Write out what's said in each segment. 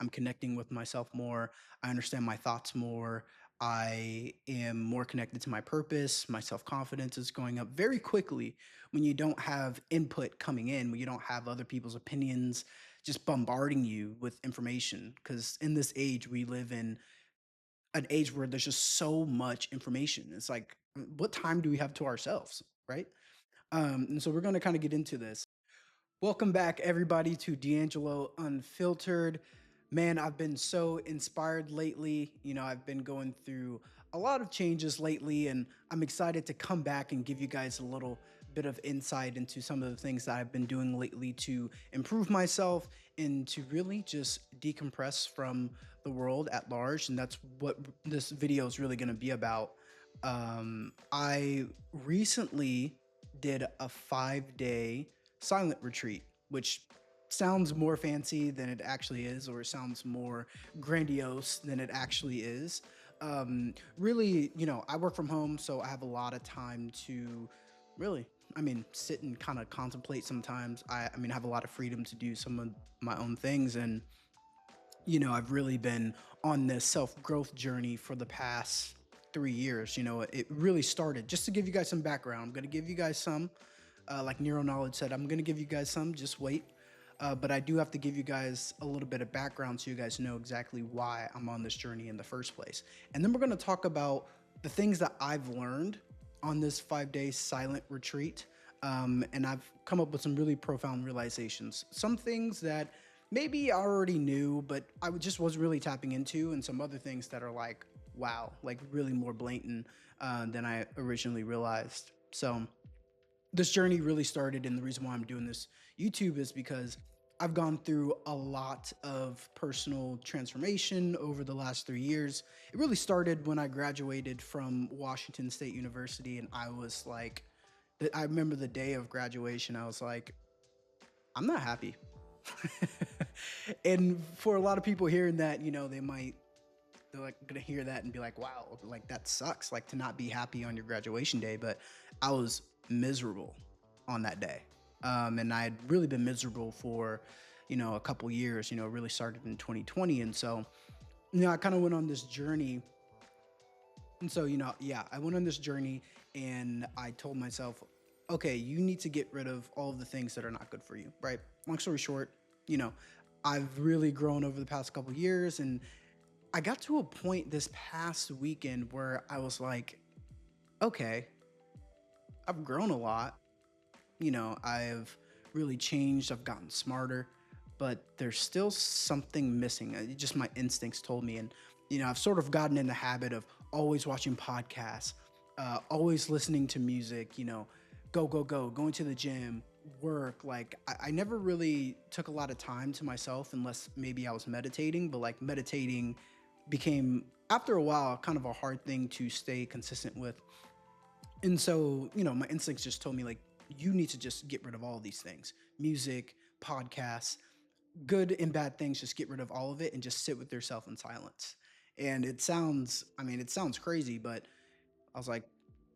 I'm connecting with myself more. I understand my thoughts more. I am more connected to my purpose. My self confidence is going up very quickly when you don't have input coming in, when you don't have other people's opinions just bombarding you with information. Because in this age, we live in an age where there's just so much information. It's like, what time do we have to ourselves, right? And so we're going to kind of get into this. Welcome back, everybody, to D'Angelo Unfiltered. Man, I've been so inspired lately. I've been going through a lot of changes lately, and I'm excited to come back and give you guys a little bit of insight into some of the things that I've been doing lately to improve myself and to really just decompress from the world at large. And that's what this video is really going to be about. I recently did a 5 day silent retreat, which sounds more fancy than it actually is, or sounds more grandiose than it actually is. Really, I work from home, so I have a lot of time to really, sit and kind of contemplate sometimes. I have a lot of freedom to do some of my own things. And, I've really been on this self growth journey for the past 3 years. It really started, just to give you guys some background. I'm going to give you guys some like Neuro Knowledge said, I'm going to give you guys some, just wait. But I do have to give you guys a little bit of background so you guys know exactly why I'm on this journey in the first place. And then we're going to talk about the things that I've learned on this 5 day silent retreat. And I've come up with some really profound realizations. Some things that maybe I already knew, but I just wasn't really tapping into, and some other things that are like, wow, like really more blatant than I originally realized. So, this journey really started, and the reason why I'm doing this YouTube is because I've gone through a lot of personal transformation over the last 3 years. It really started when I graduated from Washington State University, and I was like, I remember the day of graduation, I was like, I'm not happy. And for a lot of people hearing that, they're like gonna hear that and be like, wow, like that sucks, like to not be happy on your graduation day. But I was miserable on that day. And I had really been miserable for, a couple years. It really started in 2020. And so, I kind of went on this journey. And so, yeah, I went on this journey and I told myself, okay, you need to get rid of all of the things that are not good for you, right? Long story short, you know, I've really grown over the past couple years, and I got to a point this past weekend where I was like, okay, I've grown a lot. I've really changed. I've gotten smarter, but there's still something missing. Just my instincts told me. And, I've sort of gotten in the habit of always watching podcasts, always listening to music, go, going to the gym, work. Like, I never really took a lot of time to myself unless maybe I was meditating, but like meditating became, after a while, kind of a hard thing to stay consistent with. And so, my instincts just told me, like, you need to just get rid of all of these things: music, podcasts, good and bad things. Just get rid of all of it and just sit with yourself in silence. And it sounds crazy, but I was like,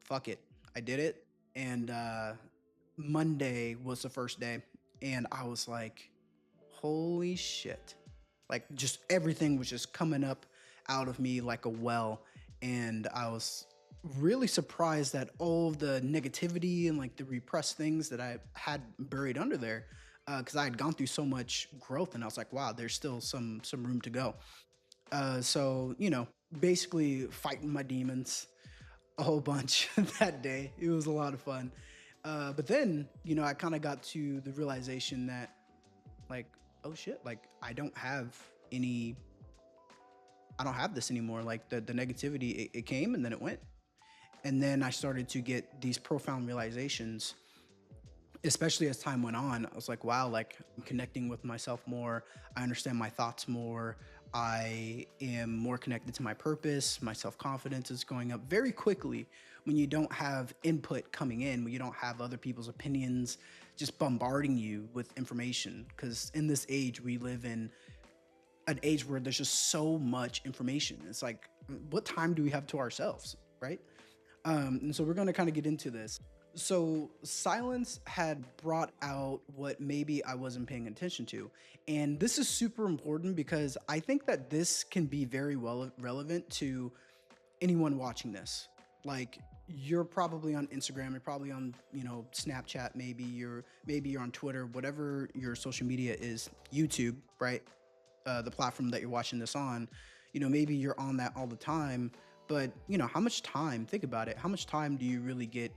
fuck it. I did it. And Monday was the first day. And I was like, holy shit. Like, just everything was just coming up out of me like a well. And I was really surprised that all of the negativity and like the repressed things that I had buried under there, because I had gone through so much growth, and I was like, wow, there's still some room to go. So, basically fighting my demons a whole bunch that day. It was a lot of fun. But then, I kind of got to the realization that, like, oh shit, like I don't have this anymore. Like, the negativity, it came and then it went. And then I started to get these profound realizations, especially as time went on. I was like, wow, like I'm connecting with myself more. I understand my thoughts more. I am more connected to my purpose. My self-confidence is going up very quickly when you don't have input coming in, when you don't have other people's opinions just bombarding you with information. Because in this age, we live in an age where there's just so much information. It's like, what time do we have to ourselves, right? And so we're going to kind of get into this. So silence had brought out what maybe I wasn't paying attention to. And this is super important because I think that this can be very well relevant to anyone watching this. Like, you're probably on Instagram, you're probably on, Snapchat, maybe you're on Twitter, whatever your social media is, YouTube, right? The platform that you're watching this on, maybe you're on that all the time. But how much time, think about it, how much time do you really get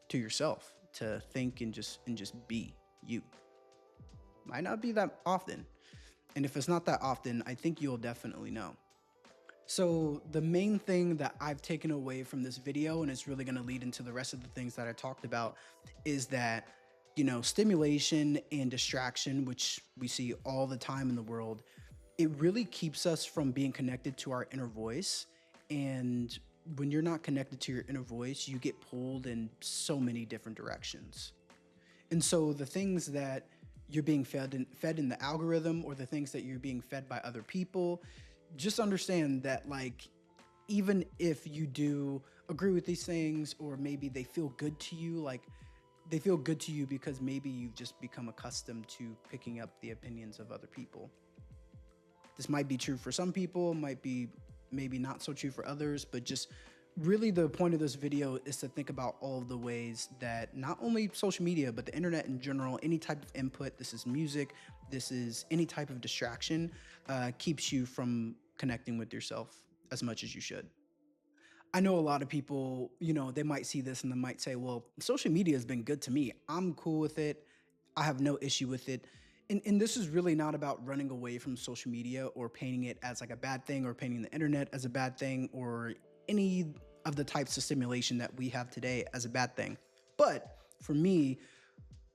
to yourself to think and just be you? Might not be that often. And if it's not that often, I think you'll definitely know. So, the main thing that I've taken away from this video, and it's really going to lead into the rest of the things that I talked about, is that, stimulation and distraction, which we see all the time in the world, it really keeps us from being connected to our inner voice. And when you're not connected to your inner voice, you get pulled in so many different directions. And so the things that you're being fed in the algorithm, or the things that you're being fed by other people, just understand that, like, even if you do agree with these things, or maybe they feel good to you, like, they feel good to you because maybe you've just become accustomed to picking up the opinions of other people. This might be true for some people, might be maybe not so true for others, but just really the point of this video is to think about all of the ways that not only social media, but the internet in general, any type of input, this is music, this is any type of distraction, keeps you from connecting with yourself as much as you should. I know a lot of people, they might see this and they might say, well, social media has been good to me. I'm cool with it. I have no issue with it. And this is really not about running away from social media, or painting it as like a bad thing, or painting the internet as a bad thing, or any of the types of stimulation that we have today as a bad thing. But for me,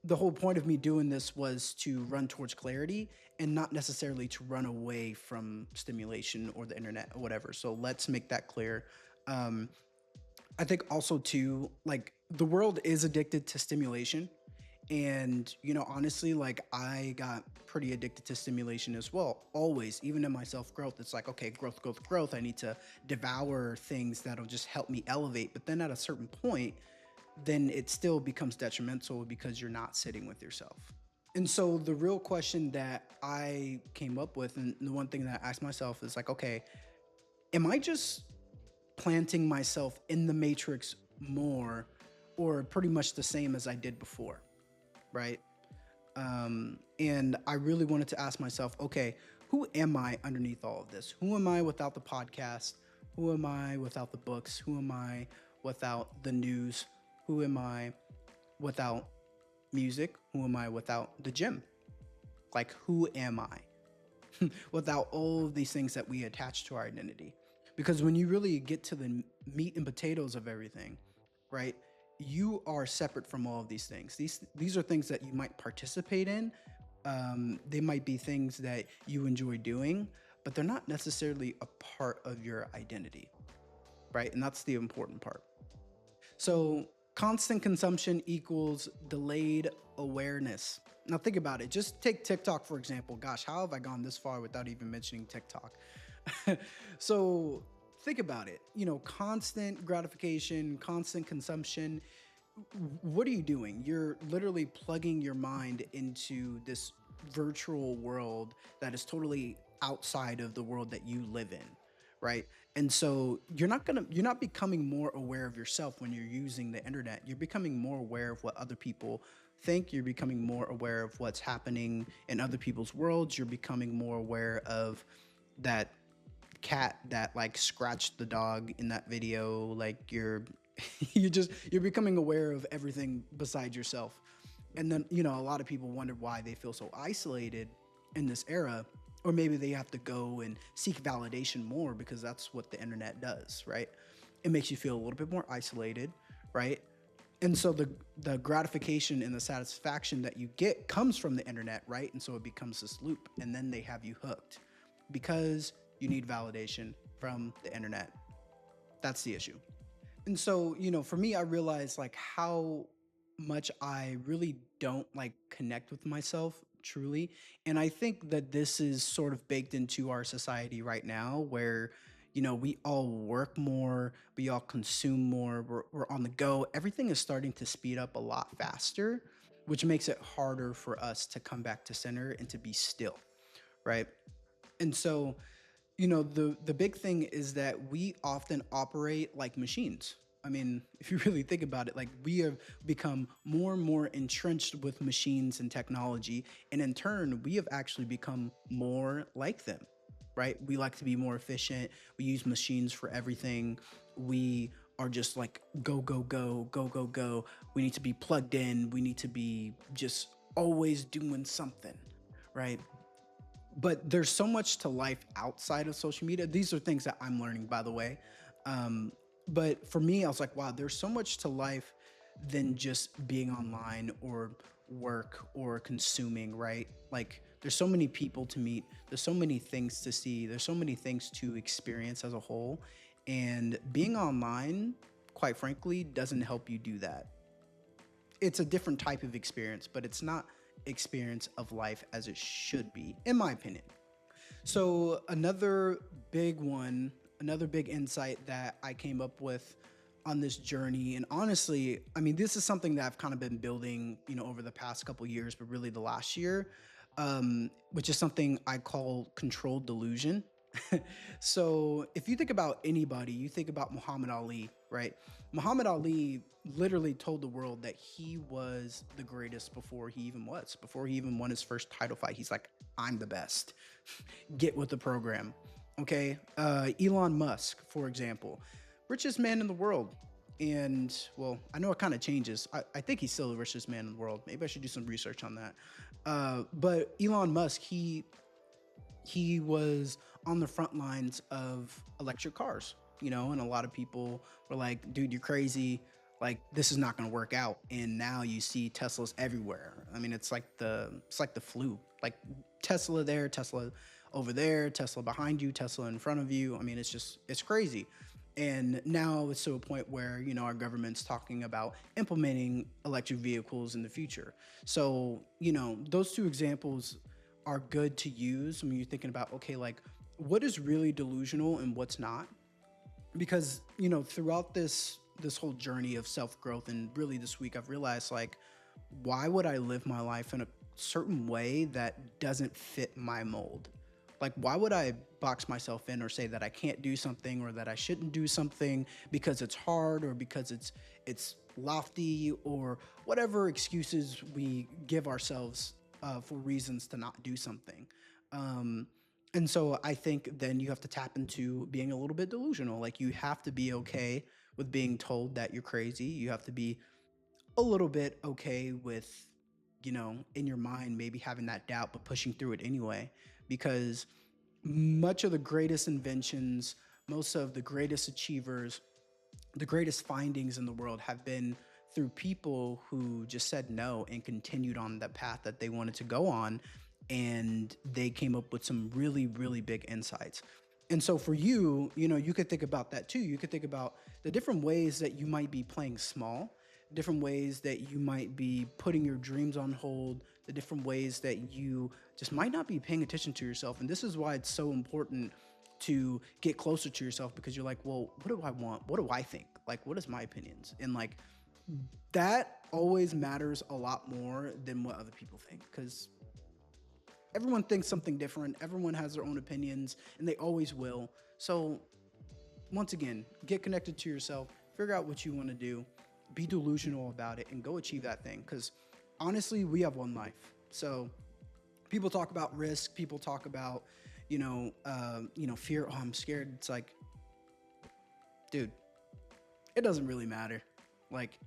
the whole point of me doing this was to run towards clarity, and not necessarily to run away from stimulation or the internet or whatever. So let's make that clear. Um, I think also too, like, the world is addicted to stimulation. And, honestly, like, I got pretty addicted to stimulation as well. Always, even in my self growth, it's like, okay, growth, growth, growth. I need to devour things that'll just help me elevate. But then at a certain point, then it still becomes detrimental because you're not sitting with yourself. And so the real question that I came up with, and the one thing that I asked myself, is like, okay, am I just planting myself in the matrix more, or pretty much the same as I did before? Right. And I really wanted to ask myself, okay, who am I underneath all of this? Who am I without the podcast? Who am I without the books? Who am I without the news? Who am I without music? Who am I without the gym? Like, who am I without all of these things that we attach to our identity? Because when you really get to the meat and potatoes of everything, right? You are separate from all of these things. These are things that you might participate in. They might be things that you enjoy doing, but they're not necessarily a part of your identity, right? And that's the important part. So constant consumption equals delayed awareness. Now think about it. Just take TikTok for example. Gosh, how have I gone this far without even mentioning TikTok? So think about it. Constant gratification, constant consumption. What are you doing? You're literally plugging your mind into this virtual world that is totally outside of the world that you live in, right? And so you're not becoming more aware of yourself when you're using the internet. You're becoming more aware of what other people think. You're becoming more aware of what's happening in other people's worlds. You're becoming more aware of that cat that like scratched the dog in that video. Like, you're becoming aware of everything besides yourself. And then, a lot of people wonder why they feel so isolated in this era, or maybe they have to go and seek validation more, because that's what the internet does, right? It makes you feel a little bit more isolated, right? And so the gratification and the satisfaction that you get comes from the internet, right? And so it becomes this loop, and then they have you hooked because you need validation from the internet. That's the issue. And so, for me, I realized like how much I really don't like connect with myself truly. And I think that this is sort of baked into our society right now, where, We all work more, we all consume more, we're on the go. Everything is starting to speed up a lot faster, which makes it harder for us to come back to center and to be still, right? And so, the big thing is that we often operate like machines. I mean, if you really think about it, like we have become more and more entrenched with machines and technology, and in turn we have actually become more like them, right? We like to be more efficient, we use machines for everything. We are just like go go go go go go. We need to be plugged in, we need to be just always doing something, right? But there's so much to life outside of social media. These are things that I'm learning, by the way. Um, but for me, I was like, wow, there's so much to life than just being online or work or consuming, right? Like, there's so many people to meet, there's so many things to see, there's so many things to experience as a whole. And being online, quite frankly, doesn't help you do that. It's a different type of experience, but it's not experience of life as it should be, in my opinion. So another big insight that I came up with on this journey, and honestly, I mean, this is something that I've kind of been building, over the past couple years, but really the last year, which is something I call controlled delusion. So if you think about anybody, you think about Muhammad Ali, right? Muhammad Ali literally told the world that he was the greatest before he even won his first title fight. He's like, I'm the best. Get with the program. Okay. Elon Musk, for example, richest man in the world. And well, I know it kind of changes. I think he's still the richest man in the world. Maybe I should do some research on that. But Elon Musk, he was on the front lines of electric cars, and a lot of people were like, dude, you're crazy. Like, this is not going to work out. And now you see Teslas everywhere. I mean, it's like the flu. Like, Tesla there, Tesla over there, Tesla behind you, Tesla in front of you. I mean, it's crazy. And now it's to a point where, our government's talking about implementing electric vehicles in the future. So, those two examples are good to use when you're thinking about, okay, like, what is really delusional and what's not. Because, throughout this whole journey of self-growth, and really this week, I've realized, like, why would I live my life in a certain way that doesn't fit my mold? Like, why would I box myself in or say that I can't do something or that I shouldn't do something because it's hard or because it's lofty, or whatever excuses we give ourselves for reasons to not do something. Um, and so I think then you have to tap into being a little bit delusional. Like, you have to be okay with being told that you're crazy. You have to be a little bit okay with, in your mind, maybe having that doubt, but pushing through it anyway. Because much of the greatest inventions, most of the greatest achievers, the greatest findings in the world have been through people who just said no and continued on the path that they wanted to go on. And they came up with some really, really big insights. And so for you, you could think about that too. You could think about the different ways that you might be playing small, different ways that you might be putting your dreams on hold, the different ways that you just might not be paying attention to yourself. And this is why it's so important to get closer to yourself, because you're like, well, what do I want? What do I think? Like, what is my opinions? And like, that always matters a lot more than what other people think, because everyone thinks something different. Everyone has their own opinions, and they always will. So once again, get connected to yourself, figure out what you want to do, be delusional about it, and go achieve that thing. Because honestly, we have one life. So people talk about risk. People talk about, fear. Oh, I'm scared. It's like, dude, it doesn't really matter. Like,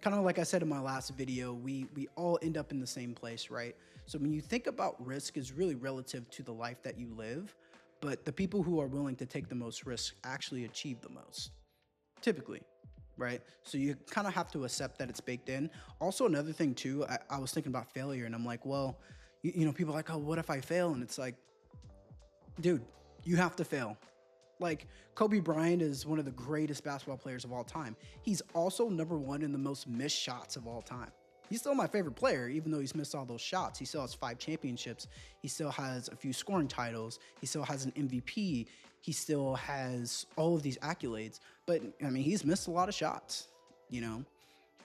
kind of like I said in my last video, we all end up in the same place, right? So when you think about risk, is really relative to the life that you live, but the people who are willing to take the most risk actually achieve the most, typically, right? So you kind of have to accept that it's baked in. Also, another thing too, I was thinking about failure, and I'm like, well, people are like, oh, what if I fail? And it's like, dude, you have to fail. Like, Kobe Bryant is one of the greatest basketball players of all time. He's also number one in the most missed shots of all time. He's still my favorite player, even though he's missed all those shots. He still has 5 championships. He still has a few scoring titles. He still has an MVP. He still has all of these accolades. But I mean, he's missed a lot of shots, you know?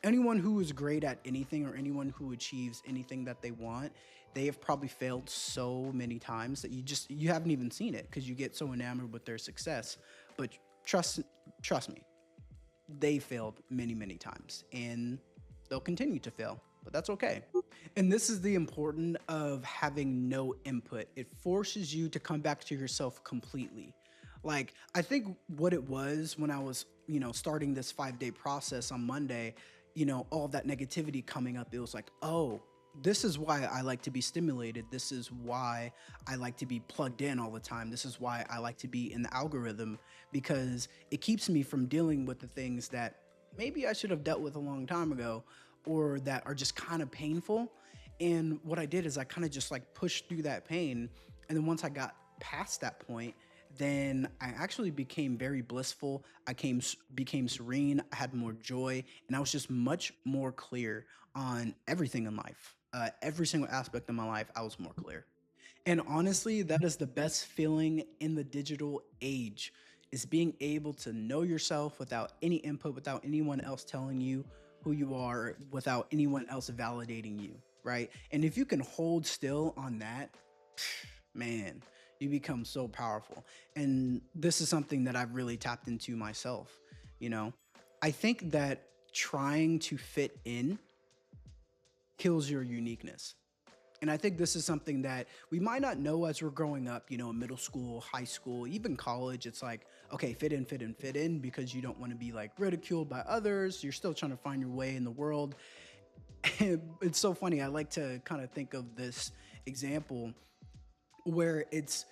Anyone who is great at anything or anyone who achieves anything that they want, they have probably failed so many times that you haven't even seen it because you get so enamored with their success. But trust trust me, they failed many times and they'll continue to fail, but that's okay. And this is the important of having no input. It forces you to come back to yourself completely. Like, I think what it was when I was, starting this 5-day process on Monday, all that negativity coming up, it was like, oh, this is why I like to be stimulated. This is why I like to be plugged in all the time. This is why I like to be in the algorithm because it keeps me from dealing with the things that maybe I should have dealt with a long time ago or that are just kind of painful. And what I did is I kind of just like pushed through that pain. And then once I got past that point, then I actually became very blissful. Became serene. I had more joy, and I was just much more clear on everything in life. Every single aspect of my life, I was more clear. And honestly, that is the best feeling in the digital age is being able to know yourself without any input, without anyone else telling you who you are, without anyone else validating you, right? And if you can hold still on that, man, you become so powerful. And this is something that I've really tapped into myself, you know. I think that trying to fit in kills your uniqueness. And I think this is something that we might not know as we're growing up, in middle school, high school, even college. It's like, okay, fit in, fit in, fit in, because you don't want to be like ridiculed by others. You're still trying to find your way in the world. It's so funny. I like to kind of think of this example where it's,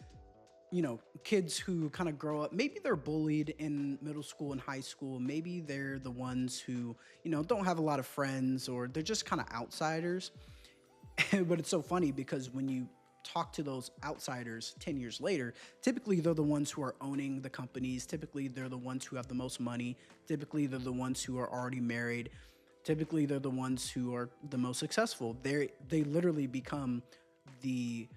kids who kind of grow up, maybe they're bullied in middle school and high school. Maybe they're the ones who, don't have a lot of friends or they're just kind of outsiders. But it's so funny because when you talk to those outsiders 10 years later, typically they're the ones who are owning the companies. Typically they're the ones who have the most money. Typically they're the ones who are already married. Typically they're the ones who are the most successful. They literally become the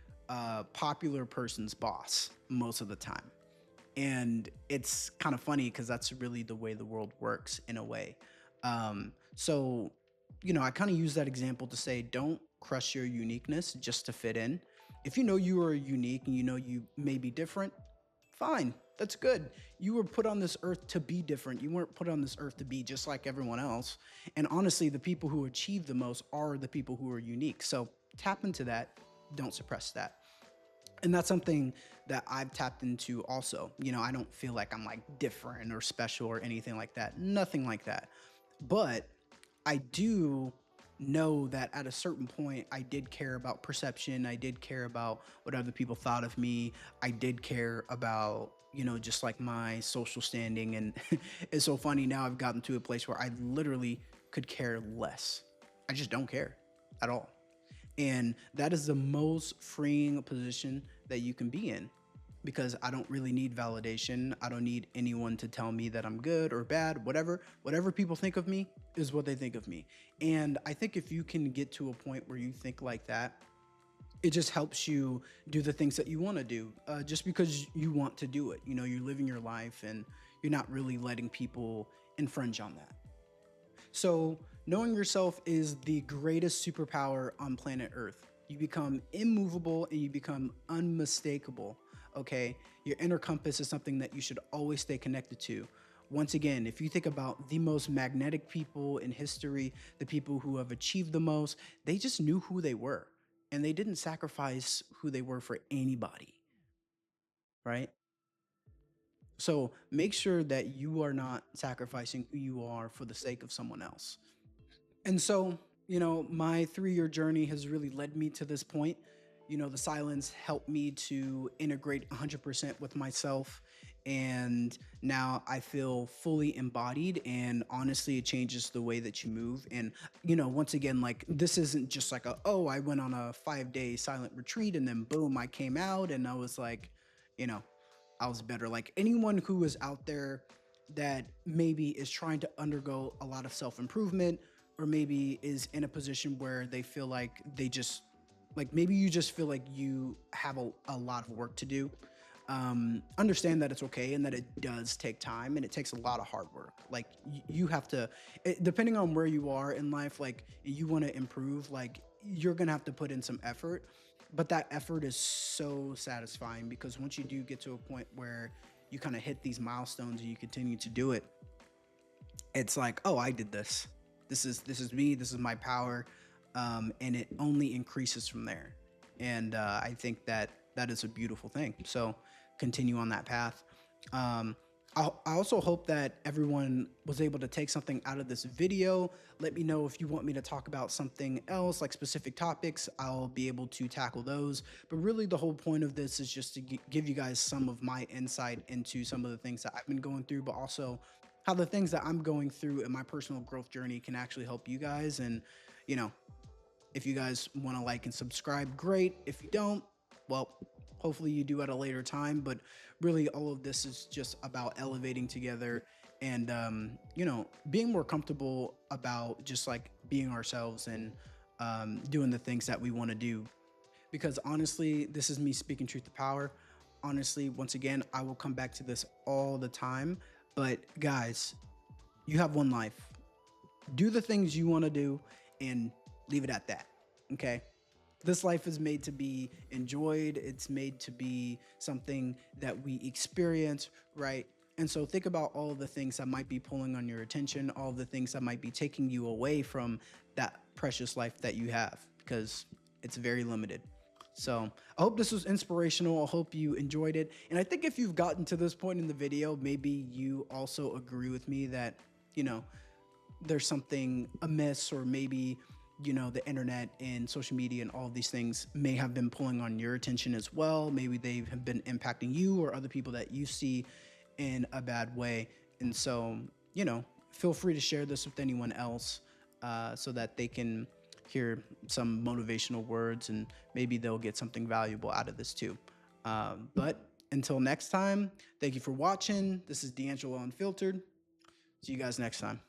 popular person's boss most of the time. And it's kind of funny because that's really the way the world works in a way. So, I kind of use that example to say don't crush your uniqueness just to fit in. If you know you are unique and you know you may be different, fine. That's good. You were put on this earth to be different. You weren't put on this earth to be just like everyone else. And honestly, the people who achieve the most are the people who are unique. So tap into that. Don't suppress that. And that's something that I've tapped into also. I don't feel like I'm like different or special or anything like that. Nothing like that. But I do know that at a certain point, I did care about perception. I did care about what other people thought of me. I did care about, just like my social standing. And it's so funny now I've gotten to a place where I literally could care less. I just don't care at all. And that is the most freeing position that you can be in because I don't really need validation. I don't need anyone to tell me that I'm good or bad, whatever people think of me is what they think of me. And I think if you can get to a point where you think like that, it just helps you do the things that you want to do just because you want to do it. You're living your life and you're not really letting people infringe on that. So, knowing yourself is the greatest superpower on planet Earth. You become immovable and you become unmistakable. Okay. Your inner compass is something that you should always stay connected to. Once again, if you think about the most magnetic people in history, the people who have achieved the most, they just knew who they were and they didn't sacrifice who they were for anybody, right? So make sure that you are not sacrificing who you are for the sake of someone else. And so, my 3-year journey has really led me to this point. The silence helped me to integrate 100% with myself. And now I feel fully embodied. And honestly, it changes the way that you move. And, once again, like this isn't just like oh, I went on a 5-day silent retreat and then boom, I came out and I was like, you know, I was better. Like anyone who is out there that maybe is trying to undergo a lot of self improvement or maybe is in a position where they feel like they just like maybe you just feel like you have a lot of work to do. Understand that it's okay and that it does take time and it takes a lot of hard work. Like you have to, depending on where you are in life, like you want to improve, like you're gonna have to put in some effort. But that effort is so satisfying because once you do get to a point where you kind of hit these milestones and you continue to do it, it's like, oh, I did this. This is me. This is my power, and it only increases from there. And I think that that is a beautiful thing. So continue on that path. Um, I also hope that everyone was able to take something out of this video. Let me know if you want me to talk about something else, like specific topics. I'll be able to tackle those. But really, the whole point of this is just to give you guys some of my insight into some of the things that I've been going through, but also how the things that I'm going through in my personal growth journey can actually help you guys. And, you know, if you guys want to like and subscribe, great. If you don't, well, hopefully you do at a later time. But really, all of this is just about elevating together and, being more comfortable about just like being ourselves and doing the things that we want to do. Because honestly, this is me speaking truth to power. Honestly, once again, I will come back to this all the time. But guys, you have one life. Do the things you want to do and leave it at that. Okay? This life is made to be enjoyed. It's made to be something that we experience, right? And so think about all of the things that might be pulling on your attention, all of the things that might be taking you away from that precious life that you have, because it's very limited. So I hope this was inspirational. I hope you enjoyed it. And I think if you've gotten to this point in the video, maybe you also agree with me that, you know, there's something amiss, or maybe the internet and social media and all of these things may have been pulling on your attention as well. Maybe they have been impacting you or other people that you see in a bad way. And so feel free to share this with anyone else, so that they can hear some motivational words and maybe they'll get something valuable out of this too. But until next time, thank you for watching. This is D'Angelo Unfiltered. See you guys next time.